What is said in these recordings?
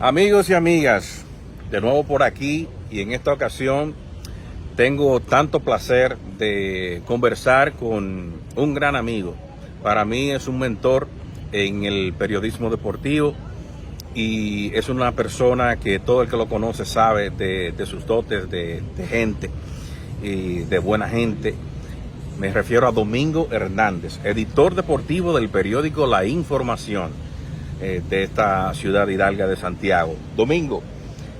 Amigos y amigas, de nuevo por aquí y en esta ocasión tengo tanto placer de conversar con un gran amigo. Para mí es un mentor en el periodismo deportivo y es una persona que todo el que lo conoce sabe de sus dotes de gente y de buena gente. Me refiero a Domingo Hernández, editor deportivo del periódico La Información de esta ciudad hidalga de Santiago. Domingo,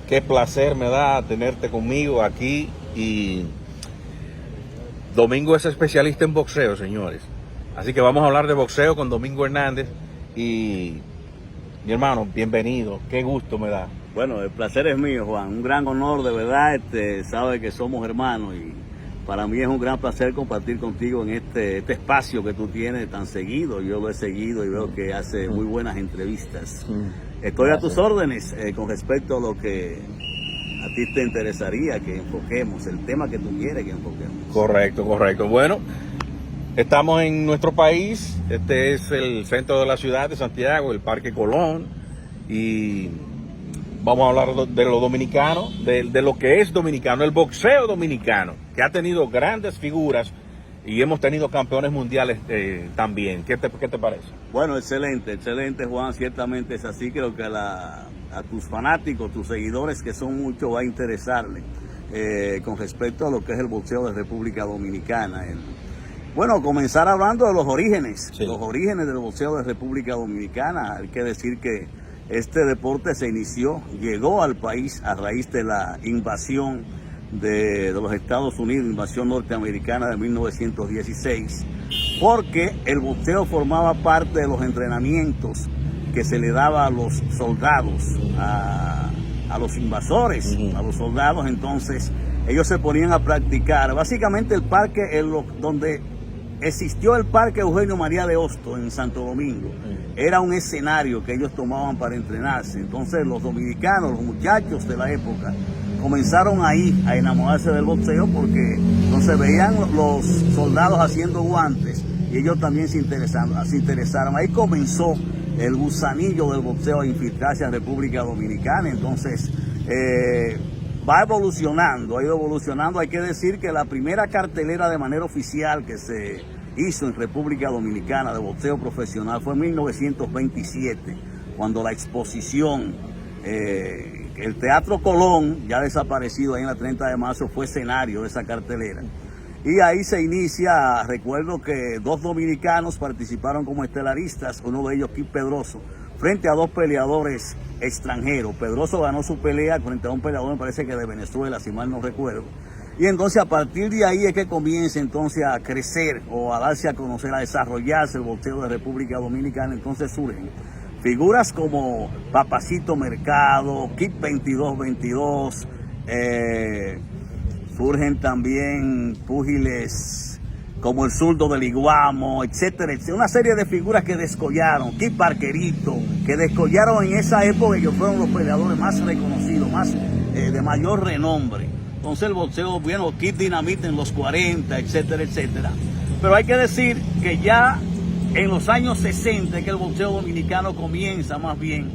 qué placer me da tenerte conmigo aquí. Y Domingo es especialista en boxeo, señores. Así que vamos a hablar de boxeo con Domingo Hernández. Y mi hermano, bienvenido. Qué gusto me da. Bueno, el placer es mío, Juan. Un gran honor, de verdad. Sabe que somos hermanos y para mí es un gran placer compartir contigo en este espacio que tú tienes tan seguido. Yo lo he seguido y veo que hace muy buenas entrevistas. Estoy a tus órdenes con respecto a lo que a ti te interesaría que enfoquemos, el tema que tú quieres que enfoquemos. Correcto. Bueno, estamos en nuestro país. Este es el centro de la ciudad de Santiago, el Parque Colón. Y vamos a hablar de lo dominicano, de lo que es dominicano, el boxeo dominicano, que ha tenido grandes figuras y hemos tenido campeones mundiales también. ¿Qué te parece? Bueno, excelente, Juan. Ciertamente es así. Creo que a tus fanáticos, tus seguidores, que son muchos, va a interesarle con respecto a lo que es el boxeo de República Dominicana. Bueno, comenzar hablando de los orígenes, sí. Los orígenes del boxeo de República Dominicana. Hay que decir que este deporte llegó al país a raíz de la invasión de los Estados Unidos, invasión norteamericana de 1916, porque el boxeo formaba parte de los entrenamientos que se le daba a los soldados, a los invasores, a los soldados. Entonces ellos se ponían a practicar. Básicamente el parque donde existió el Parque Eugenio María de Hostos en Santo Domingo era un escenario que ellos tomaban para entrenarse. Entonces los dominicanos, los muchachos de la época, comenzaron ahí a enamorarse del boxeo porque entonces veían los soldados haciendo guantes y ellos también se interesaron. Ahí comenzó el gusanillo del boxeo a infiltrarse a República Dominicana. Entonces ha ido evolucionando. Hay que decir que la primera cartelera de manera oficial que se hizo en República Dominicana de boxeo profesional fue en 1927, cuando la exposición, el Teatro Colón, ya desaparecido ahí en la 30 de marzo, fue escenario de esa cartelera. Y ahí se inicia. Recuerdo que 2 dominicanos participaron como estelaristas, uno de ellos Kid Pedroso, frente a 2 peleadores extranjeros. Pedroso ganó su pelea frente a un peleador, me parece que de Venezuela, si mal no recuerdo. Y entonces a partir de ahí es que comienza entonces a crecer o a darse a conocer, a desarrollarse el boxeo de República Dominicana. Entonces surgen figuras como Papacito Mercado, Kid 2222, surgen también púgiles como el Zurdo del Iguamo, etcétera, etcétera. Una serie de figuras que descollaron, Kid Parkerito, que descollaron en esa época. Ellos fueron los peleadores más reconocidos, de mayor renombre. Entonces el boxeo, bueno, Kid Dinamite en los 40, etcétera, etcétera. Pero hay que decir que ya en los años 60 es que el boxeo dominicano comienza más bien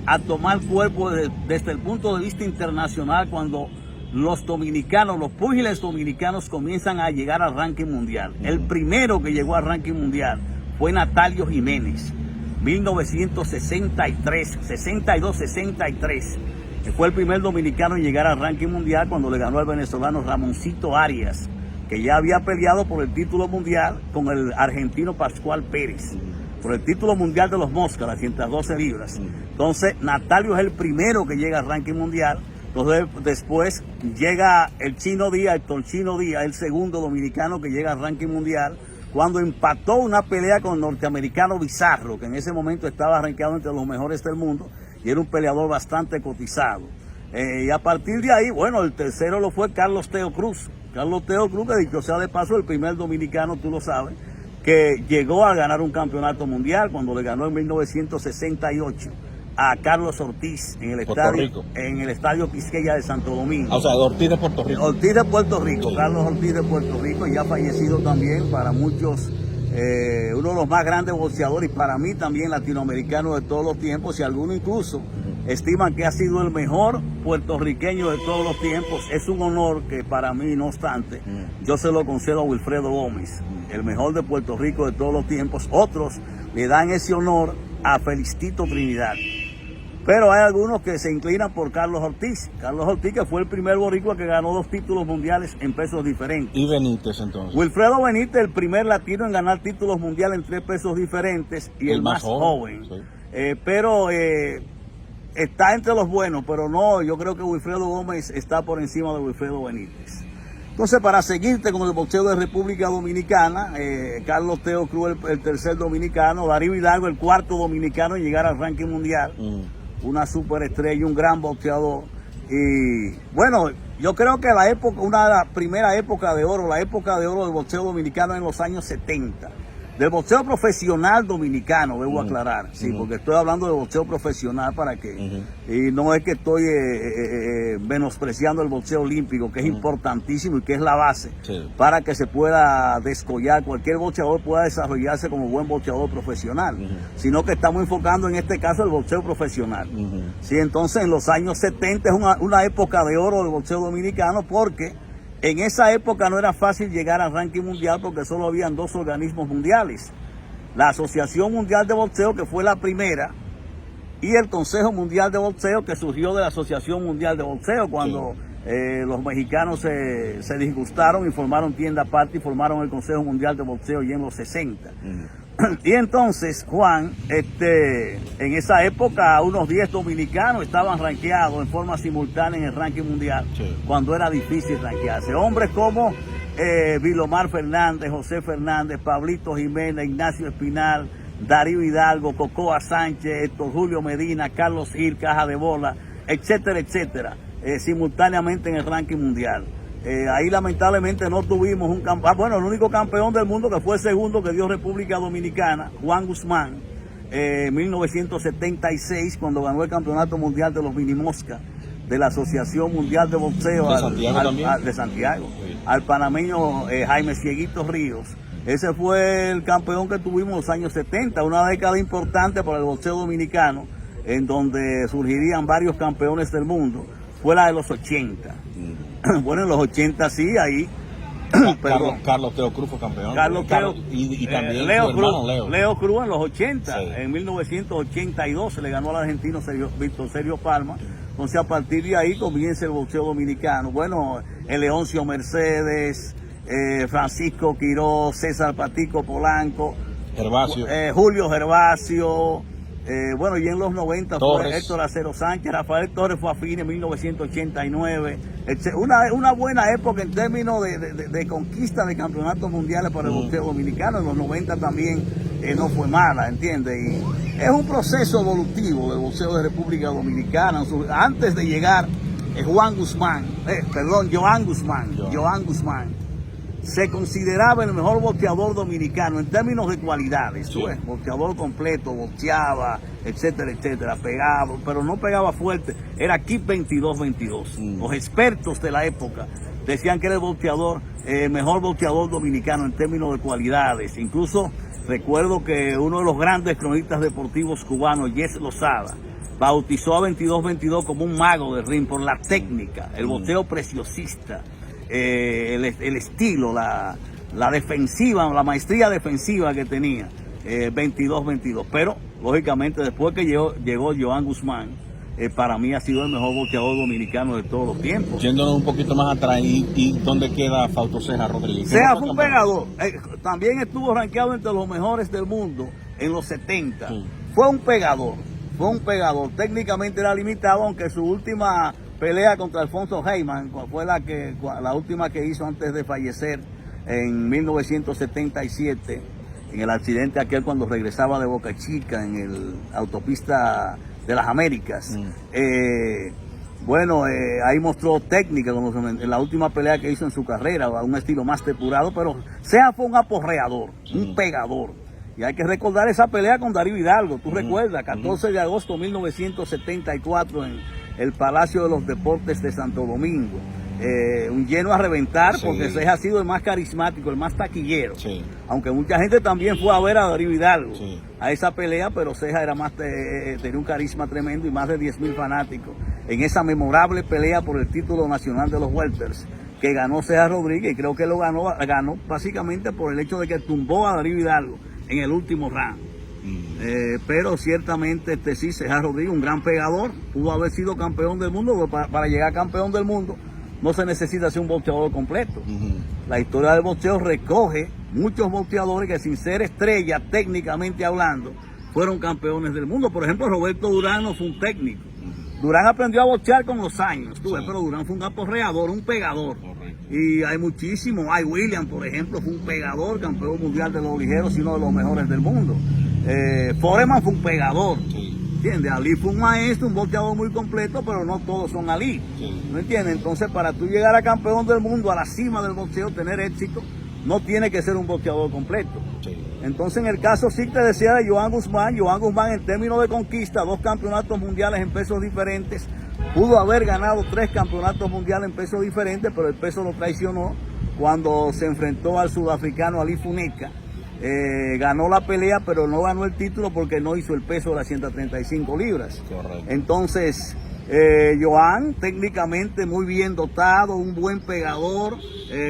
a tomar cuerpo desde el punto de vista internacional, cuando los dominicanos, los púgiles dominicanos comienzan a llegar al ranking mundial. El primero que llegó al ranking mundial fue Natalio Jiménez, 1963, 62-63. Fue el primer dominicano en llegar al ranking mundial cuando le ganó al venezolano Ramoncito Arias, que ya había peleado por el título mundial con el argentino Pascual Pérez, por el título mundial de los moscas, las 112 libras. Entonces Natalio es el primero que llega al ranking mundial. Entonces después llega el Chino Díaz, Héctor Chino Díaz, el segundo dominicano que llega al ranking mundial, cuando empató una pelea con el norteamericano Bizarro, que en ese momento estaba rankeado entre los mejores del mundo y era un peleador bastante cotizado. Y a partir de ahí, bueno, el tercero lo fue Carlos Teo Cruz. Carlos Teo Cruz, que dicho sea de paso, el primer dominicano, tú lo sabes, que llegó a ganar un campeonato mundial cuando le ganó en 1968 a Carlos Ortiz en el estadio Quisqueya de Santo Domingo. O sea, Ortiz de Puerto Rico. Ortiz de Puerto Rico, sí. Carlos Ortiz de Puerto Rico, ya fallecido también, para muchos uno de los más grandes boxeadores y para mí también latinoamericano de todos los tiempos, y algunos incluso estiman que ha sido el mejor puertorriqueño de todos los tiempos. Es un honor que para mí, no obstante, yo se lo concedo a Wilfredo Gómez, el mejor de Puerto Rico de todos los tiempos. Otros le dan ese honor a Felicito Trinidad. Pero hay algunos que se inclinan por Carlos Ortiz. Carlos Ortiz, que fue el primer boricua que ganó 2 títulos mundiales en pesos diferentes. ¿Y Benítez entonces? Wilfredo Benítez, el primer latino en ganar títulos mundiales en 3 pesos diferentes y el más joven. Sí. Pero está entre los buenos, pero no, yo creo que Wilfredo Gómez está por encima de Wilfredo Benítez. Entonces, para seguirte con el boxeo de República Dominicana, Carlos Teo Cruz, el tercer dominicano, Darío Hidalgo, el cuarto dominicano en llegar al ranking mundial. Una superestrella, un gran boxeador. Y bueno, yo creo que la época, una de las primeras épocas de oro, la época de oro del boxeo dominicano en los años 70. Del boxeo profesional dominicano, debo aclarar, sí, porque estoy hablando de boxeo profesional para que, y no es que estoy menospreciando el boxeo olímpico, que es importantísimo y que es la base para que se pueda descollar, cualquier boxeador pueda desarrollarse como buen boxeador profesional, sino que estamos enfocando en este caso el boxeo profesional. Sí, entonces en los años 70 es una época de oro del boxeo dominicano, porque en esa época no era fácil llegar al ranking mundial porque solo habían 2 organismos mundiales. La Asociación Mundial de Boxeo, que fue la primera, y el Consejo Mundial de Boxeo, que surgió de la Asociación Mundial de Boxeo cuando los mexicanos se disgustaron y formaron tienda aparte y formaron el Consejo Mundial de Boxeo ya en los 60. Y entonces, Juan, en esa época unos 10 dominicanos estaban rankeados en forma simultánea en el ranking mundial, cuando era difícil rankearse. Hombres como Vilomar Fernández, José Fernández, Pablito Jiménez, Ignacio Espinal, Darío Hidalgo, Cocoa Sánchez, Héctor Julio Medina, Carlos Gil, Caja de Bola, etcétera, etcétera, simultáneamente en el ranking mundial. Ahí lamentablemente no tuvimos un campeón. Bueno, el único campeón del mundo que fue el segundo que dio República Dominicana, Juan Guzmán, 1976, cuando ganó el campeonato mundial de los minimosca de la Asociación Mundial de Boxeo de Santiago, al panameño Jaime Cieguito Ríos. Ese fue el campeón que tuvimos en los años 70, una década importante para el boxeo dominicano, en donde surgirían varios campeones del mundo. Fue la de los 80. Bueno, en los 80 sí, ahí. Carlos Teo Cruz fue campeón. Carlos Teo, y también Leo su Cruz, hermano Leo Cruz en los 80. En 1982 se le ganó al argentino Víctor Sergio Palma. Entonces, a partir de ahí comienza el boxeo dominicano. Bueno, el Leoncio Mercedes, Francisco Quiroz, César Patico Polanco, Gervasio. Julio Gervasio. Bueno, y en los 90 Torres. fue Héctor Acero Sánchez, Rafael Torres fue a fines de 1989. Una buena época en términos de conquista de campeonatos mundiales para el boxeo dominicano. En los 90 también no fue mala, ¿entiendes? Y es un proceso evolutivo del boxeo de República Dominicana. Antes de llegar Joan Guzmán, se consideraba el mejor boxeador dominicano en términos de cualidades, boxeador completo, boxeaba, etcétera, etcétera, pegaba, pero no pegaba fuerte, era Kip 22-22. Los expertos de la época decían que era el boxeador, mejor boxeador dominicano en términos de cualidades. Incluso recuerdo que uno de los grandes cronistas deportivos cubanos, Jess Lozada, bautizó a 22-22 como un mago del ring por la técnica, el boxeo preciosista, el estilo, la defensiva, la maestría defensiva que tenía 22-22. Pero, lógicamente, después que llegó Joan Guzmán, para mí ha sido el mejor boxeador dominicano de todos los tiempos. Yéndonos un poquito más atrás, ¿y dónde queda Fausto Ceja Rodríguez? Ceja fue un pegador. También estuvo rankeado entre los mejores del mundo en los 70. Fue un pegador. Técnicamente era limitado, aunque su última pelea contra Alfonso Heyman fue la última que hizo antes de fallecer en 1977, en el accidente aquel cuando regresaba de Boca Chica en el autopista de las Américas. Ahí mostró técnica en la última pelea que hizo en su carrera, un estilo más depurado, pero Ceja fue un aporreador, un pegador. Y hay que recordar esa pelea con Darío Hidalgo, tú recuerdas, 14 de agosto de 1974 en el Palacio de los Deportes de Santo Domingo. un lleno a reventar, Sí. porque Ceja ha sido el más carismático, el más taquillero. Sí. Aunque mucha gente también fue a ver a Darío Hidalgo, Sí. a esa pelea, pero Ceja era más, tenía un carisma tremendo y más de 10,000 fanáticos en esa memorable pelea por el título nacional de los welters que ganó Ceja Rodríguez, y creo que lo ganó básicamente por el hecho de que tumbó a Darío Hidalgo en el último round. Pero ciertamente sí, Ceja Rodríguez, un gran pegador, pudo haber sido campeón del mundo, pero para llegar campeón del mundo no se necesita ser un boxeador completo. La historia del boxeo recoge muchos boxeadores que, sin ser estrellas técnicamente hablando, fueron campeones del mundo. Por ejemplo, Roberto Durán no fue un técnico. Durán aprendió a boxear con los años, Sí. pero Durán fue un aporreador, un pegador. Correcto. Y hay muchísimos. William, por ejemplo, fue un pegador, campeón mundial de los ligeros y uno de los mejores del mundo. Foreman fue un pegador. Sí. ¿Entiendes? Ali fue un maestro, un boxeador muy completo, pero no todos son Ali. Sí. ¿No entiendes? Entonces, para tú llegar a campeón del mundo, a la cima del boxeo, tener éxito, no tiene que ser un boxeador completo. Sí. Entonces, en el caso sí te decía de Joan Guzmán en términos de conquista, 2 campeonatos mundiales en pesos diferentes, pudo haber ganado 3 campeonatos mundiales en pesos diferentes, pero el peso lo traicionó cuando se enfrentó al sudafricano Ali Funeka. Ganó la pelea, pero no ganó el título porque no hizo el peso de las 135 libras. Correcto. Entonces, Joan, técnicamente muy bien dotado, un buen pegador,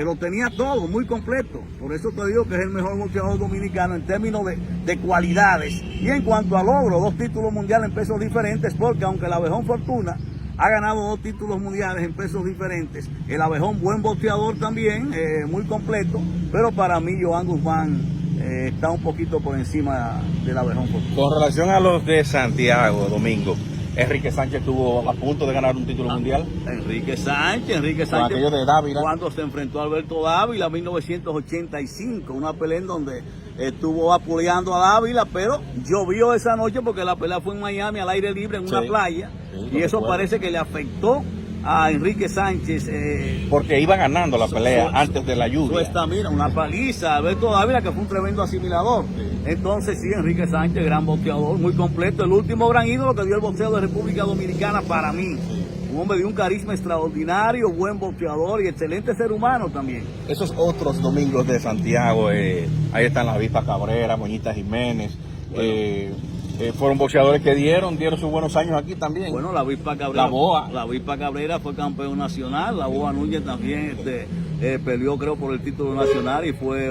lo tenía todo, muy completo. Por eso te digo que es el mejor boxeador dominicano en términos de cualidades. Y en cuanto a logro, 2 títulos mundiales en pesos diferentes, porque aunque el Abejón Fortuna ha ganado 2 títulos mundiales en pesos diferentes, el Abejón, buen boxeador también, muy completo, pero para mí Joan Guzmán está un poquito por encima del Abejón Fortuna. Con relación a los de Santiago, Domingo, Enrique Sánchez estuvo a punto de ganar un título mundial. Enrique Sánchez, aquello de Dávila. cuando se enfrentó a Alberto Dávila en 1985, una pelea en donde estuvo apoyando a Dávila, pero llovió esa noche porque la pelea fue en Miami al aire libre en una Sí. playa, Sí, y eso recuerdo. parece que le afectó a Enrique Sánchez Porque iba ganando la pelea su- antes de la su lluvia. estamina, una paliza. Alberto Dávila, que fue un tremendo asimilador. Entonces sí, Enrique Sánchez, gran boxeador, muy completo, el último gran ídolo que dio el boxeo de República Dominicana para mí. Un hombre de un carisma extraordinario, buen boxeador y excelente ser humano también. Esos otros Domingos de Santiago, ahí están la Avispa Cabrera, Moñita Jiménez, fueron boxeadores que dieron sus buenos años aquí también. Bueno, la Avispa Cabrera. La Boa. La Avispa Cabrera fue campeón nacional. La Boa Núñez también peleó, creo, por el título nacional y fue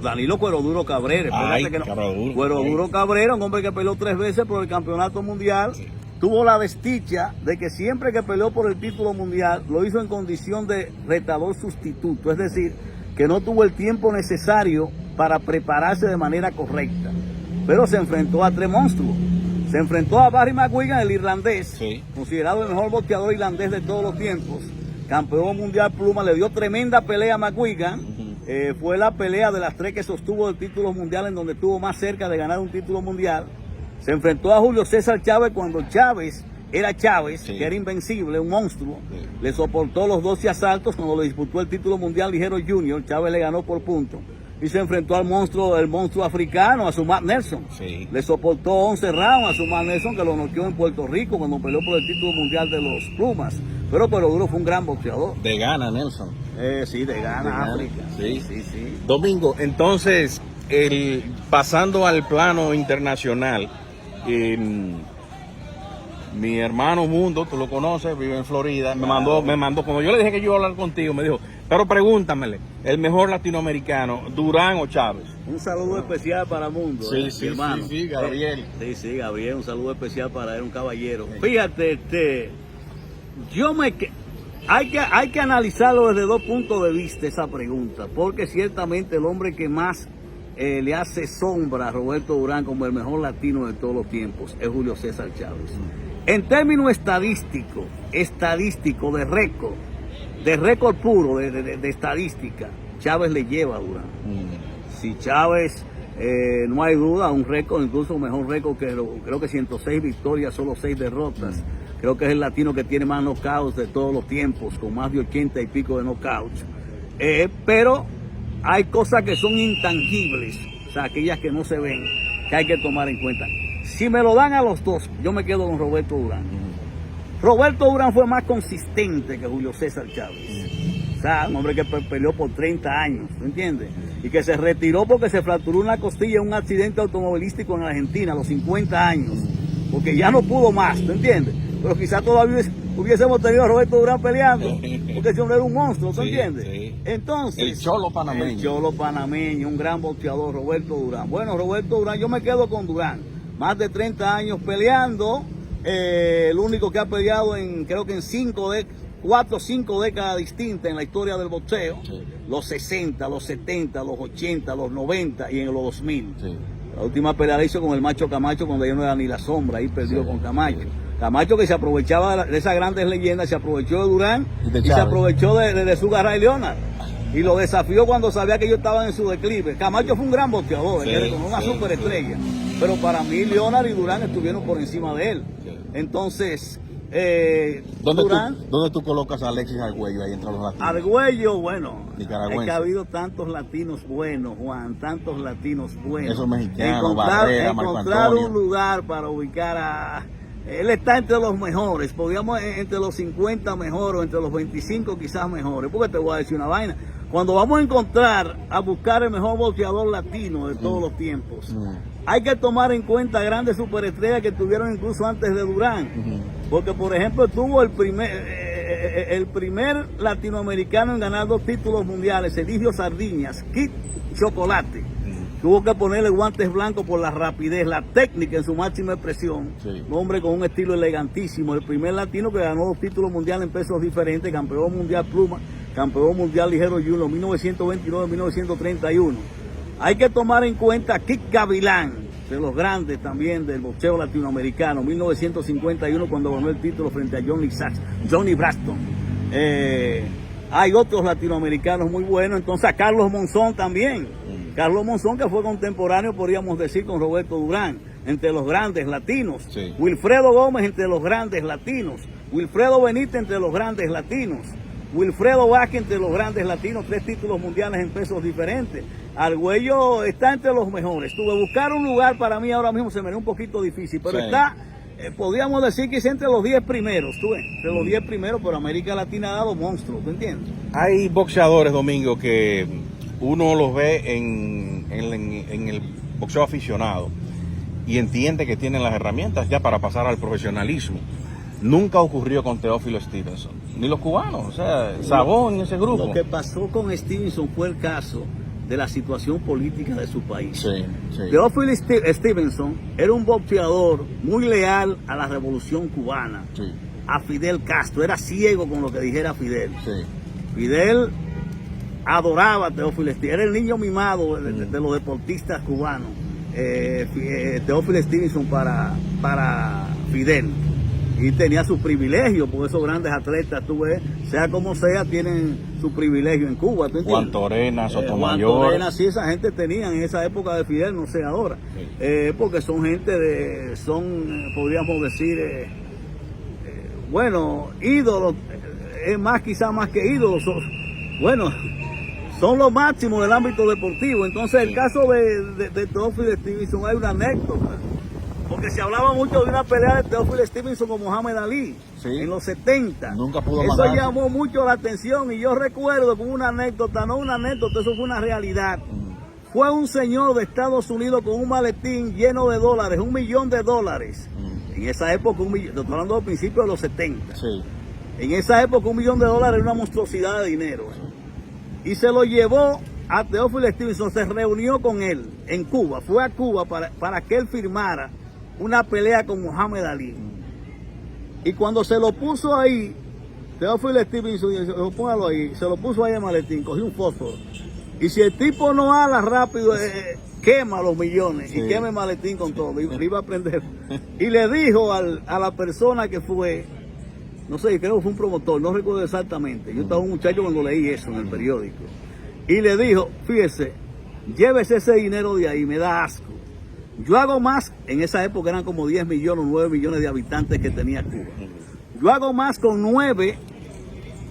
Danilo Cuero Duro Cabrera. Ay, Espérate que no. Cuero Duro. Cuero Sí. Duro Cabrera, un hombre que peleó 3 veces por el campeonato mundial. Sí. Tuvo la desdicha de que siempre que peleó por el título mundial lo hizo en condición de retador sustituto, es decir, que no tuvo el tiempo necesario para prepararse de manera correcta. Pero se enfrentó a 3 monstruos. Se enfrentó a Barry McGuigan, el irlandés, Sí. considerado el mejor boxeador irlandés de todos los tiempos, campeón mundial pluma, le dio tremenda pelea a McGuigan. Fue la pelea de las 3 que sostuvo el título mundial, en donde estuvo más cerca de ganar un título mundial. Se enfrentó a Julio César Chávez cuando Chávez era Chávez, Sí. que era invencible, un monstruo. Sí. Le soportó los 12 asaltos cuando le disputó el título mundial ligero junior. Chávez le ganó por punto. Y se enfrentó al monstruo, el monstruo africano, a Sumat Nelson. Sí. Le soportó 11 rounds a Sumat Nelson, que lo noqueó en Puerto Rico cuando peleó por el título mundial de los plumas. Pero Duro fue un gran boxeador. De gana, Nelson. Sí, de Ghana, De Ghana, África. sí. sí. Domingo, entonces, pasando al plano internacional, mi hermano Mundo, tú lo conoces, vive en Florida, me mandó, cuando yo le dije que yo iba a hablar contigo, me dijo, pero pregúntamele, el mejor latinoamericano, Durán o Chávez. Un saludo especial para Mundo, Sí, mi sí, hermano. sí, Gabriel. Sí, Gabriel, un saludo especial para él, un caballero. Fíjate, hay que analizarlo desde 2 puntos de vista esa pregunta, porque ciertamente el hombre que más le hace sombra a Roberto Durán como el mejor latino de todos los tiempos es Julio César Chávez. En términos estadísticos, de récord puro, de estadística, Chávez le lleva a Durán. Si Chávez, no hay duda, un récord, incluso un mejor récord que creo que 106 victorias, solo 6 derrotas. Creo que es el latino que tiene más knockouts de todos los tiempos, con más de 80 y pico de knockouts. Pero hay cosas que son intangibles, o sea, aquellas que no se ven, que hay que tomar en cuenta. Si me lo dan a los dos, yo me quedo con Roberto Durán. Roberto Durán fue más consistente que Julio César Chávez. sea, un hombre que peleó por 30 años, ¿tú entiendes? Y que se retiró porque se fracturó una costilla en un accidente automovilístico en Argentina a los 50 años, porque ya no pudo más, ¿tú entiendes? Pero quizás todavía hubiésemos tenido a Roberto Durán peleando, porque ese hombre era un monstruo, ¿tú entiendes? Sí. Entonces, El Cholo panameño. El Cholo panameño, un gran boxeador, Roberto Durán. Bueno, Roberto Durán, yo me quedo con Durán, más de 30 años peleando, el único que ha peleado en, creo que en 4 o 5 décadas distintas en la historia del boxeo, Sí. los 60, los 70, los 80, los 90 y en los 2000. Sí. La última pelea la hizo con el Macho Camacho cuando ya no era ni la sombra, ahí perdió Sí, con Camacho. sí. Camacho, que se aprovechaba de esas grandes leyendas, se aprovechó de Durán Y de y se Chávez. aprovechó de su Ray Leonard. Y lo desafió cuando sabía que ellos estaban en su declive. Camacho fue un gran boxeador, Sí, era como una sí, superestrella. Pero para mí Leonard y Durán estuvieron por encima de él. Sí. Entonces, ¿Dónde tú colocas a Alexis Argüello ahí entre los latinos? Argüello, bueno, Nicaragüense. es que ha habido tantos latinos buenos, Juan, tantos latinos buenos. Esos mexicanos, Barrera, Marco encontrar Antonio. un lugar para ubicar a... Él está entre los mejores, podríamos entre los 50 mejores, o entre los 25 quizás mejores, porque te voy a decir una vaina. Cuando vamos a encontrar, a buscar el mejor boxeador latino de todos los tiempos, hay que tomar en cuenta grandes superestrellas que tuvieron incluso antes de Durán. Porque, por ejemplo, tuvo el primer latinoamericano en ganar 2 títulos mundiales, Eligio Sardiñas, Kid Chocolate. Tuvo que ponerle guantes blancos por la rapidez, la técnica en su máxima expresión. Sí. Un hombre con un estilo elegantísimo. El primer latino que ganó 2 títulos mundiales en pesos diferentes, campeón mundial pluma, campeón mundial ligero junior, 1929-1931. Hay que tomar en cuenta a Kid Gavilán, de los grandes también del boxeo latinoamericano, 1951, cuando ganó el título frente a Johnny Braston. Hay otros latinoamericanos muy buenos, entonces a Carlos Monzón también. Carlos Monzón, que fue contemporáneo, podríamos decir, con Roberto Durán, entre los grandes latinos. Sí. Wilfredo Gómez, entre los grandes latinos. Wilfredo Benítez, entre los grandes latinos. Wilfredo Vázquez, entre los grandes latinos, 3 títulos mundiales en pesos diferentes. Argüello está entre los mejores. Tuve buscar un lugar, para mí ahora mismo se me ve un poquito difícil, pero Sí. está, podríamos decir que es entre los 10 primeros, tú ves, entre los 10 primeros, pero América Latina ha dado monstruos, ¿tú entiendes? Hay boxeadores, Domingo, que uno los ve en el boxeo aficionado y entiende que tienen las herramientas ya para pasar al profesionalismo. Nunca ocurrió con Teófilo Stevenson, ni los cubanos, o sea, Sabón y ese grupo. Lo que pasó con Stevenson fue el caso de la situación política de su país. Sí, sí. Teófilo Stevenson era un boxeador muy leal a la revolución cubana, Sí, a Fidel Castro, era ciego con lo que dijera Fidel. sí. Fidel adoraba a Teófilo Stevenson, era el niño mimado de los deportistas cubanos. Teófilo Stevenson para Fidel. Y tenía sus privilegios, porque esos grandes atletas, tú ves, sea como sea, tienen su privilegio en Cuba. ¿Tú entiendes? Juan Torena, Juan Sotomayor. Torena, sí, esa gente tenían en esa época de Fidel, no sé ahora. Porque son gente podríamos decir, bueno, ídolos, es más, quizás más que ídolos, son los máximos del ámbito deportivo. Entonces, el caso de Teófilo Stevenson, hay una anécdota. Porque se hablaba mucho de una pelea de Teófilo Stevenson con Muhammad Ali, Sí. en los 70. Nunca pudo Eso matarse. llamó mucho la atención y yo recuerdo como una anécdota, no una anécdota, eso fue una realidad. Fue un señor de Estados Unidos con un maletín lleno de dólares, $1 millón. En esa época, estoy hablando del principio de los 70. Sí. En esa época, $1 millón era una monstruosidad de dinero. Y se lo llevó a Teófilo Stevenson, se reunió con él en Cuba, fue a Cuba para que él firmara una pelea con Muhammad Ali. Y cuando se lo puso ahí, Teófilo Stevenson, póngalo ahí, se lo puso ahí en el maletín, cogió un fósforo. Y si el tipo no habla rápido, quema los millones, Sí. y quema el maletín con todo, y iba a prender. Y le dijo a la persona que fue, no sé, creo que fue un promotor, no recuerdo exactamente. Yo estaba un muchacho cuando leí eso en el periódico. Y le dijo, fíjese, llévese ese dinero de ahí, me da asco. Yo hago más, en esa época eran como 10 millones o 9 millones de habitantes que tenía Cuba. Yo hago más con 9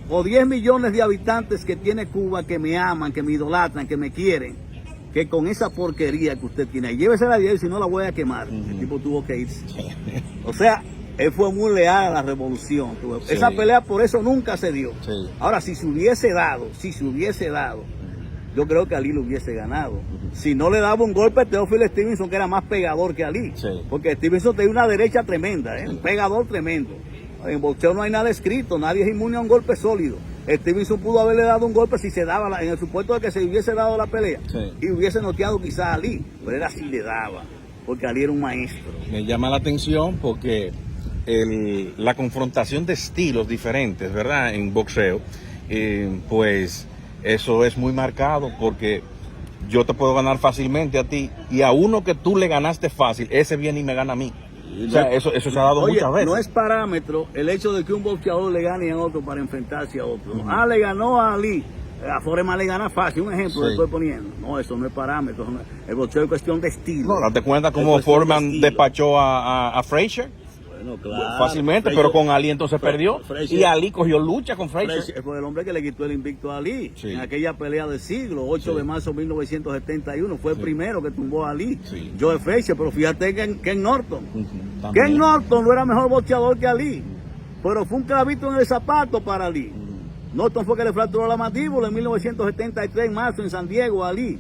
o 10 millones de habitantes que tiene Cuba, que me aman, que me idolatran, que me quieren, que con esa porquería que usted tiene ahí. Llévesela de ahí, si no la voy a quemar. El tipo tuvo que irse. O sea, él fue muy leal a la revolución. Sí. Esa pelea por eso nunca se dio. Sí. Ahora, si se hubiese dado, yo creo que Ali lo hubiese ganado. Si no le daba un golpe a Teófilo Stevenson, que era más pegador que Ali. Sí. Porque Stevenson tenía una derecha tremenda, un pegador tremendo. En boxeo no hay nada escrito, nadie es inmune a un golpe sólido. Stevenson pudo haberle dado un golpe si se daba, en el supuesto de que se hubiese dado la pelea. Sí. Y hubiese noqueado quizás a Ali, pero era si le daba, porque Ali era un maestro. Me llama la atención porque la confrontación de estilos diferentes, ¿verdad? En boxeo, pues eso es muy marcado porque yo te puedo ganar fácilmente a ti y a uno que tú le ganaste fácil, ese viene y me gana a mí. O sea, eso se ha dado muchas veces. No es parámetro el hecho de que un boxeador le gane a otro para enfrentarse a otro. Le ganó a Ali. A Foreman le gana fácil, un ejemplo le estoy poniendo. No, eso no es parámetro. El boxeo es cuestión de estilo. No, date cuenta cómo Foreman despachó a Frazier. Bueno, claro. Fácilmente, pero con Ali entonces perdió. Frazier, y Ali cogió lucha con Frazier. Fue el hombre que le quitó el invicto a Ali en aquella pelea del siglo, 8 de marzo de 1971. Fue el primero que tumbó a Ali. Joe Frazier, pero fíjate que Ken Norton. Ken Norton no era mejor boxeador que Ali, pero fue un clavito en el zapato para Ali. Norton fue que le fracturó la mandíbula en 1973, en marzo, en San Diego, a Ali.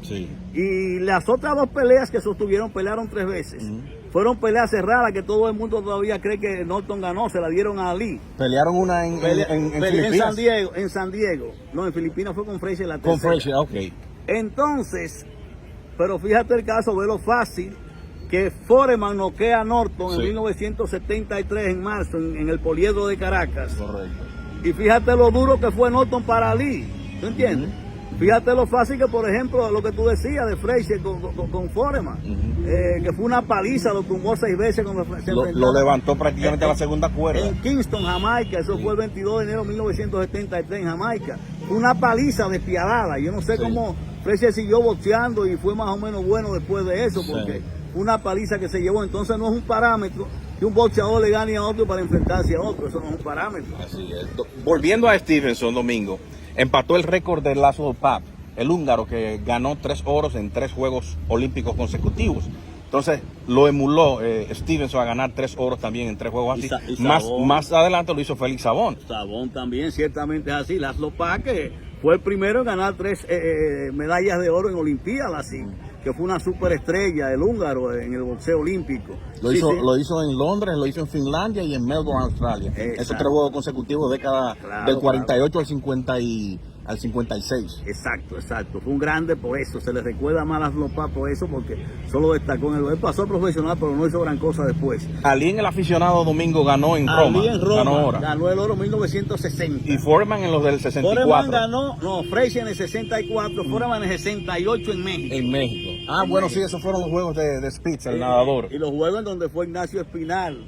Y las otras dos peleas que sostuvieron, pelearon 3 veces. Fueron peleas cerradas que todo el mundo todavía cree que Norton ganó, se la dieron a Ali. Pelearon una en Filipinas. En San Diego. No, en Filipinas fue con Frazier la tercera. Con Frazier, ok. Entonces, pero fíjate el caso, ve lo fácil, que Foreman noquea a Norton en 1973, en marzo, en el Poliedro de Caracas. Correcto. Y fíjate lo duro que fue Norton para Ali, ¿tú entiendes? Fíjate lo fácil que, por ejemplo, lo que tú decías de Frazier con Foreman, que fue una paliza, lo tumbó 6 veces cuando se enfrentó. Lo levantó prácticamente a la segunda cuerda. En Kingston, Jamaica, eso fue el 22 de enero de 1973 en Jamaica. Fue una paliza despiadada. Yo no sé cómo Frazier siguió boxeando y fue más o menos bueno después de eso, porque fue una paliza que se llevó. Entonces no es un parámetro que un boxeador le gane a otro para enfrentarse a otro. Eso no es un parámetro. Así es. Volviendo a Stevenson, Domingo, empató el récord de Laszlo Papp, el húngaro que ganó 3 oros en 3 Juegos Olímpicos consecutivos. Entonces lo emuló Stevenson a ganar 3 oros también en 3 juegos así. Más adelante lo hizo Félix Savón. Savón también, ciertamente es así. Laszlo Papp, que fue el primero en ganar 3 medallas de oro en Olimpiadas, así, que fue una superestrella, el húngaro, en el boxeo olímpico. Lo hizo en Londres, lo hizo en Finlandia y en Melbourne, Australia. Esos 3 juegos consecutivos, década del 48 al 56. Exacto. Fue un grande por eso. Se le recuerda más a Laszlo Papp por eso, porque solo destacó en él pasó profesional, pero no hizo gran cosa después. Ali en el aficionado Domingo ganó en Roma. Ali en Roma ganó el oro en 1960. Y Foreman en los del 64. Foreman ganó, Frazier en el 64, Foreman en el 68 en México. En México. Sí, esos fueron los juegos de Spitz, el nadador. Y los juegos en donde fue Ignacio Espinal.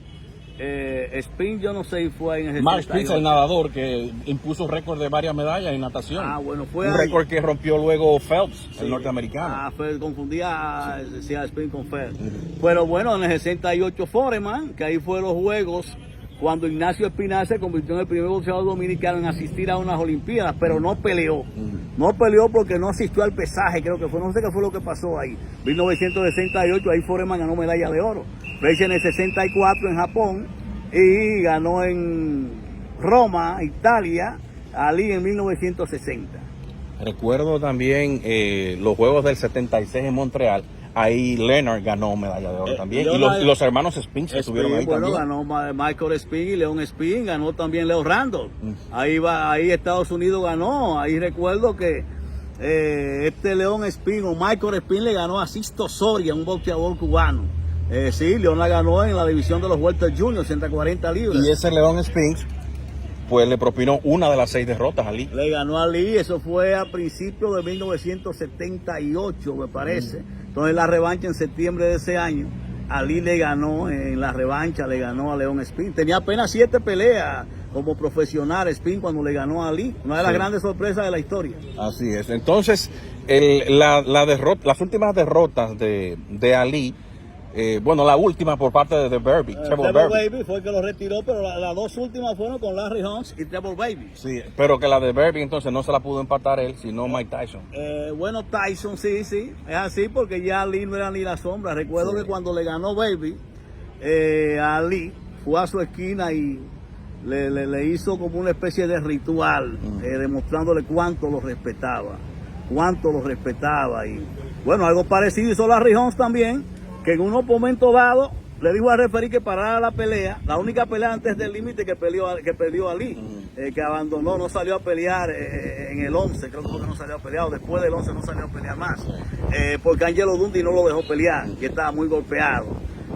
Spin, yo no sé, fue en el Mark Spitz, el nadador que impuso récord de varias medallas en natación. Fue un récord que rompió luego Phelps, el norteamericano. Confundía a Spin con Phelps. Pero bueno, en el 68 Foreman, que ahí fue los juegos cuando Ignacio Espinal se convirtió en el primer boxeador dominicano en asistir a unas Olimpiadas, pero no peleó. No peleó porque no asistió al pesaje, creo que fue, no sé qué fue lo que pasó ahí. 1968, ahí Foreman ganó medalla de oro. Frazier en el 64 en Japón y ganó en Roma, Italia, Ali en 1960. Recuerdo también los Juegos del 76 en Montreal. Ahí Leonard ganó medalla de oro también. Y los hermanos Spinks que estuvieron ahí también. Ganó Michael Spin y Leon Spin, ganó también Leo Randall. Ahí Estados Unidos ganó. Ahí recuerdo que Leon Spin o Michael Spin le ganó a Sisto Soria, un boxeador cubano. Leon la ganó en la división de los Welter Juniors, 140 libras. Y ese Leon Spinks pues le propinó una de las 6 derrotas a Ali. Le ganó a Ali, eso fue a principios de 1978, me parece. Entonces la revancha en septiembre de ese año, Ali le ganó, en la revancha le ganó a Leon Spin. Tenía apenas 7 peleas como profesional Spin cuando le ganó a Ali. Una de las grandes sorpresas de la historia. Así es. Entonces, las últimas derrotas de Ali, la última por parte de The Berby. Treble Baby fue el que lo retiró, pero las 2 últimas fueron con Larry Holmes y Treble Baby. Sí, pero que la de Berby entonces no se la pudo empatar él, sino Mike Tyson. Tyson sí, es así porque ya Ali no era ni la sombra. Recuerdo que cuando le ganó Baby a Ali, fue a su esquina y le hizo como una especie de ritual, demostrándole cuánto lo respetaba. Y bueno, algo parecido hizo Larry Holmes también, que en un momento dado le dijo al referee que parara la pelea, la única pelea antes del límite que perdió Ali, que abandonó, no salió a pelear en el 11, creo que no salió a pelear, o después del 11 no salió a pelear más, porque Angelo Dundee no lo dejó pelear, que estaba muy golpeado.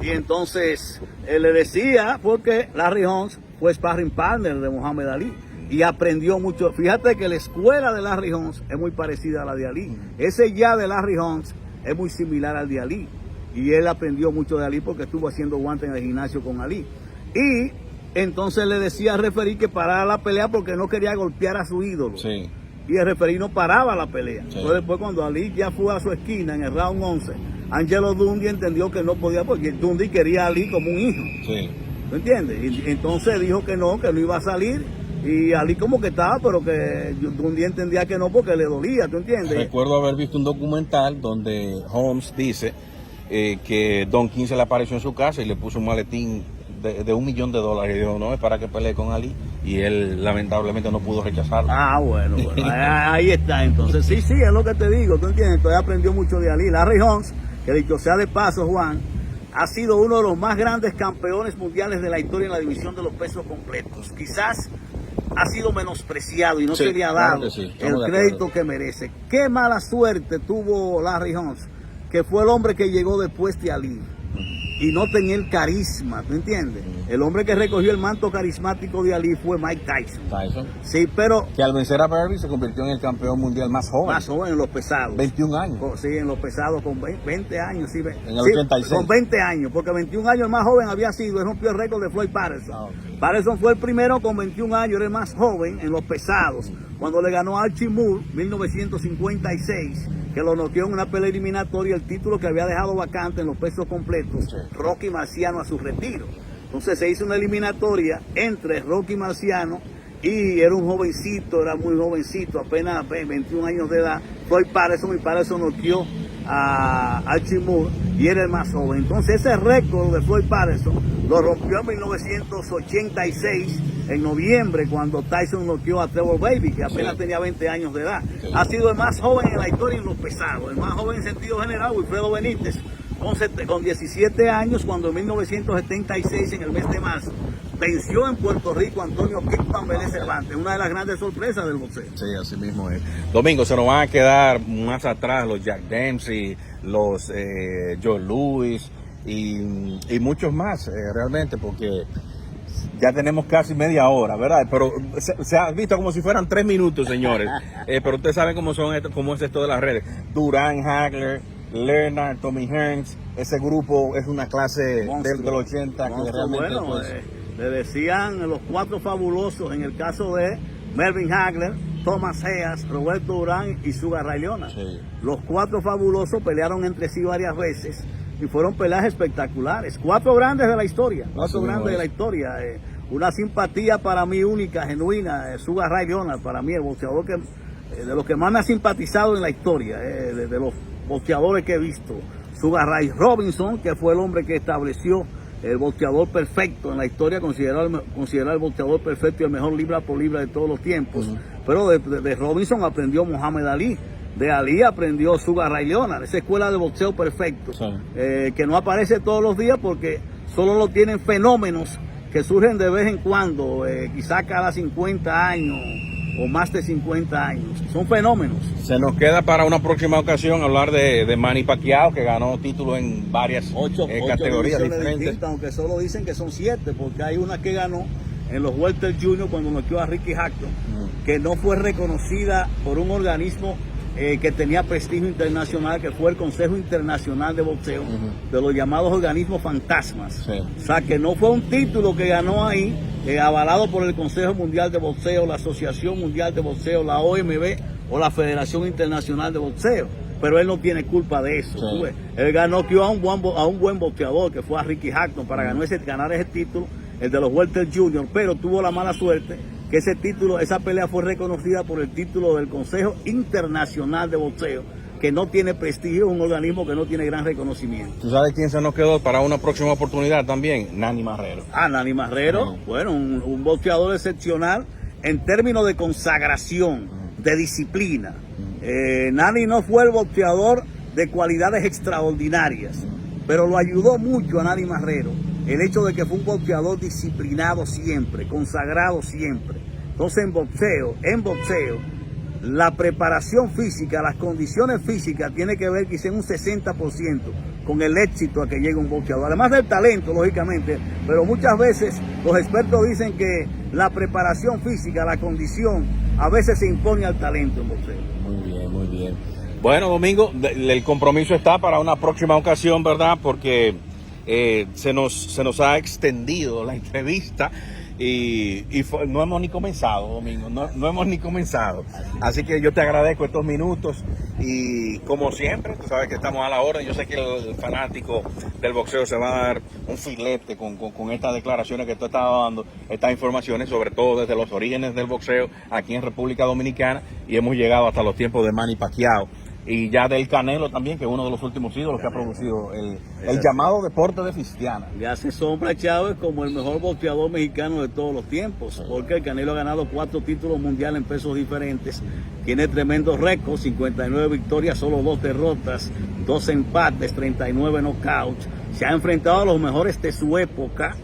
Y entonces le decía, porque Larry Holmes fue sparring partner de Muhammad Ali y aprendió mucho. Fíjate que la escuela de Larry Holmes es muy parecida a la de Ali. Ese jab de Larry Holmes es muy similar al de Ali. Y él aprendió mucho de Ali porque estuvo haciendo guantes en el gimnasio con Ali. Y entonces le decía al referí que parara la pelea porque no quería golpear a su ídolo. Sí. Y el referí no paraba la pelea. Sí. Entonces después cuando Ali ya fue a su esquina en el round 11, Angelo Dundee entendió que no podía porque Dundee quería a Ali como un hijo. Sí. ¿Me entiendes? Y entonces dijo que no iba a salir. Y Ali como que estaba, pero que Dundee entendía que no porque le dolía, ¿tú entiendes? Recuerdo haber visto un documental donde Holmes dice que Don King se le apareció en su casa y le puso un maletín de $1 millón. Y dijo, no, es para que pelee con Ali. Y él lamentablemente no pudo rechazarlo. Bueno, ahí está. Entonces, sí, es lo que te digo, ¿tú entiendes? Entonces aprendió mucho de Ali. Larry Holmes, que dicho sea de paso, Juan, ha sido uno de los más grandes campeones mundiales de la historia en la división de los pesos completos. Quizás ha sido menospreciado y no se le ha dado el crédito que merece. Qué mala suerte tuvo Larry Holmes, que fue el hombre que llegó después de Ali y no tenía el carisma, ¿tú entiendes? El hombre que recogió el manto carismático de Ali fue Mike Tyson. Sí, pero que al vencer a Berry se convirtió en el campeón mundial más joven. Más joven en los pesados. 21 años. Sí, en los pesados con 20 años. Sí, en el 86. Con 20 años, porque 21 años el más joven había sido, él rompió el récord de Floyd Patterson. Patterson fue el primero con 21 años, era el más joven en los pesados, cuando le ganó a Archie Moore, 1956, que lo noqueó en una pelea eliminatoria, el título que había dejado vacante en los pesos completos, Rocky Marciano a su retiro. Entonces se hizo una eliminatoria entre Rocky Marciano y era un jovencito, era muy jovencito, apenas 21 años de edad, Floyd Patterson, y Patterson noqueó a Archie Moore y era el más joven. Entonces ese récord de Floyd Patterson lo rompió en 1986, en noviembre, cuando Tyson noqueó a Trevor Baby, que apenas tenía 20 años de edad. Ha sido el más joven en la historia en los pesados, el más joven en sentido general, Wilfredo Benítez, con 17 años, cuando en 1976, en el mes de marzo, venció en Puerto Rico a Antonio Kickman Vélez Cervantes, una de las grandes sorpresas del boxeo. Sí, así mismo es. Domingo, se nos van a quedar más atrás los Jack Dempsey, los Joe Louis y muchos más, realmente, porque ya tenemos casi media hora, ¿verdad? Pero se ha visto como si fueran 3 minutos, señores. Pero ustedes saben cómo es esto de las redes. Duran, Hagler, Leonard, Tommy Hearns, ese grupo es una clase del 80 que realmente bueno, le decían los 4 fabulosos en el caso de Melvin Hagler, Thomas Heas, Roberto Durán y Sugar Ray Leonard. Sí. Los 4 fabulosos pelearon entre sí varias veces y fueron peleas espectaculares. 4 grandes de la historia, 4 grandes de la historia. Una simpatía para mí única, genuina, Sugar Ray Leonard, para mí el boxeador que de los que más me ha simpatizado en la historia, de los boxeadores que he visto. Sugar Ray Robinson, que fue el hombre que estableció el boxeador perfecto en la historia, considerado el boxeador perfecto y el mejor libra por libra de todos los tiempos. Pero de Robinson aprendió Muhammad Ali, de Ali aprendió Sugar Ray Leonard, esa escuela de boxeo perfecto, que no aparece todos los días porque solo lo tienen fenómenos que surgen de vez en cuando, quizá cada 50 años o más de 50 años. Son fenómenos. Se nos queda para una próxima ocasión hablar de Manny Pacquiao, que ganó títulos en varias categorías diferentes. Aunque solo dicen que son 7, porque hay una que ganó en los Welter Juniors cuando noqueó a Ricky Hatton, que no fue reconocida por un organismo que tenía prestigio internacional, que fue el Consejo Internacional de Boxeo, de los llamados organismos fantasmas. O sea, que no fue un título que ganó ahí, avalado por el Consejo Mundial de Boxeo, la Asociación Mundial de Boxeo, la OMB o la Federación Internacional de Boxeo. Pero él no tiene culpa de eso. Él ganó a un buen boxeador, que fue a Ricky Hatton, para ganar ese título, el de los Welter Juniors, pero tuvo la mala suerte que esa pelea fue reconocida por el título del Consejo Internacional de Boxeo, que no tiene prestigio, un organismo que no tiene gran reconocimiento. ¿Tú sabes quién se nos quedó para una próxima oportunidad también? Nani Marrero. Nani Marrero, bueno, un boxeador excepcional en términos de consagración, de disciplina. Nani no fue el boxeador de cualidades extraordinarias, pero lo ayudó mucho a Nani Marrero el hecho de que fue un boxeador disciplinado siempre, consagrado siempre. Entonces en boxeo, la preparación física, las condiciones físicas tiene que ver quizá en un 60% con el éxito a que llega un boxeador. Además del talento, lógicamente, pero muchas veces los expertos dicen que la preparación física, la condición, a veces se impone al talento en boxeo. Muy bien, muy bien. Bueno, Domingo, el compromiso está para una próxima ocasión, ¿verdad? Porque se nos ha extendido la entrevista y no hemos ni comenzado, Domingo, no hemos ni comenzado. Así que yo te agradezco estos minutos y como siempre, tú sabes que estamos a la orden. Yo sé que el fanático del boxeo se va a dar un filete con estas declaraciones que tú estás dando, estas informaciones, sobre todo desde los orígenes del boxeo aquí en República Dominicana, y hemos llegado hasta los tiempos de Manny Pacquiao. Y ya del Canelo también, que es uno de los últimos ídolos que ha producido el llamado deporte de Fistiana. Le hace sombra a Chávez como el mejor boxeador mexicano de todos los tiempos, porque el Canelo ha ganado 4 títulos mundiales en pesos diferentes, tiene tremendos récords, 59 victorias, solo 2 derrotas, 2 empates, 39 knockouts, se ha enfrentado a los mejores de su época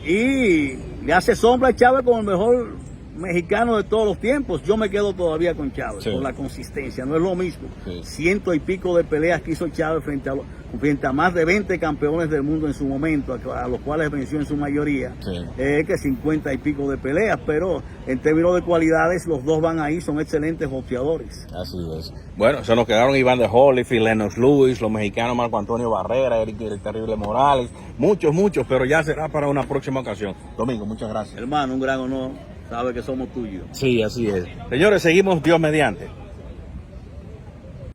y le hace sombra a Chávez como el mejor mexicano de todos los tiempos. Yo me quedo todavía con Chávez, por la consistencia, no es lo mismo. 100 y pico de peleas que hizo Chávez frente a más de 20 campeones del mundo en su momento, a los cuales venció en su mayoría, que 50 y pico de peleas, pero en términos de cualidades los dos van ahí, son excelentes boxeadores. Así es. Bueno, se nos quedaron Iván de Holyfield, Lennox Lewis, los mexicanos Marco Antonio Barrera, Eric el Terrible Morales, muchos, pero ya será para una próxima ocasión. Domingo, muchas gracias. Hermano, un gran honor. Sabe que somos tuyos. Sí, así es. Señores, seguimos Dios mediante.